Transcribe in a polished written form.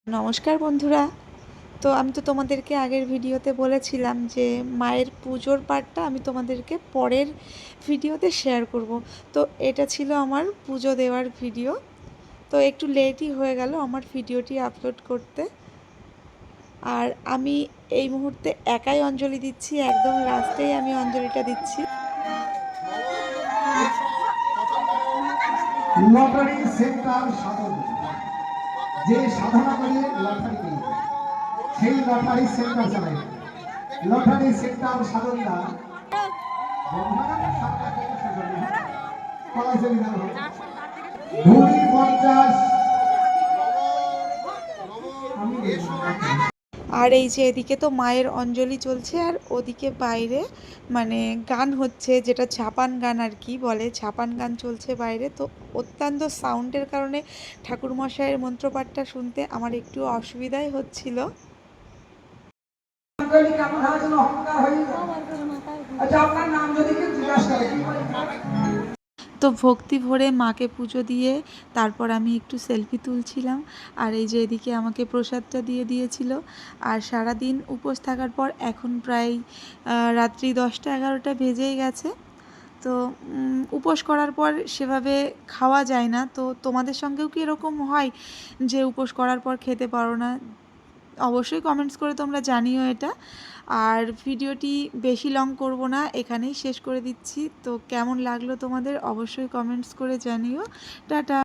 নমস্কার বন্ধুরা। তো আমি তো তোমাদেরকে আগের ভিডিওতে বলেছিলাম যে মায়ের পুজোর পার্টটা আমি তোমাদেরকে পরের ভিডিওতে শেয়ার করব। তো এটা ছিল আমার পুজো দেওয়ার ভিডিও। তো একটু লেটই হয়ে গেল আমার ভিডিওটি আপলোড করতে। আর আমি এই মুহূর্তে একাই অঞ্জলি দিচ্ছি, একদম লাস্টেই আমি অঞ্জলিটা দিচ্ছি। লটারি সেন্টার সাধন, যে সাধনা করে লটারি পেয়ে সেই লটারি সেন্টার চালায়। লটারি সেন্টার সাধনরা ধুরি 50। আর এই যে এদিকে তো মায়ের অঞ্জলি চলছে, আর ওদিকে বাইরে মানে গান হচ্ছে, যেটা ঝাপান গান আর কি বলে, ঝাপান গান চলছে বাইরে। তো অত্যন্ত সাউন্ডের কারণে ঠাকুরমশাইয়ের মন্ত্রপাঠটা শুনতে আমার একটু অসুবিধাই হচ্ছিল। আপনার নাম যদি কেউ জিজ্ঞাসা করে তো ভক্তি ভরে মাকে পুজো দিয়ে তারপর আমি একটু সেলফি তুলছিলাম। আর এই যে এদিকে আমাকে প্রসাদটা দিয়ে দিয়েছিল। আর সারা দিন উপোস থাকার পর এখন প্রায় রাত্রি 10টা-11টা বেজেই গেছে। তো উপোস করার পর সেভাবে খাওয়া যায় না। তো তোমাদের সঙ্গেও কি এরকম হয় যে উপোস করার পর খেতে পারো না? অবশ্যই কমেন্টস করে তোমরা জানিও এটা। আর ভিডিওটি বেশি লং করব না, এখানেই শেষ করে দিচ্ছি। তো কেমন লাগলো তোমাদের অবশ্যই কমেন্টস করে জানিও। টাটা।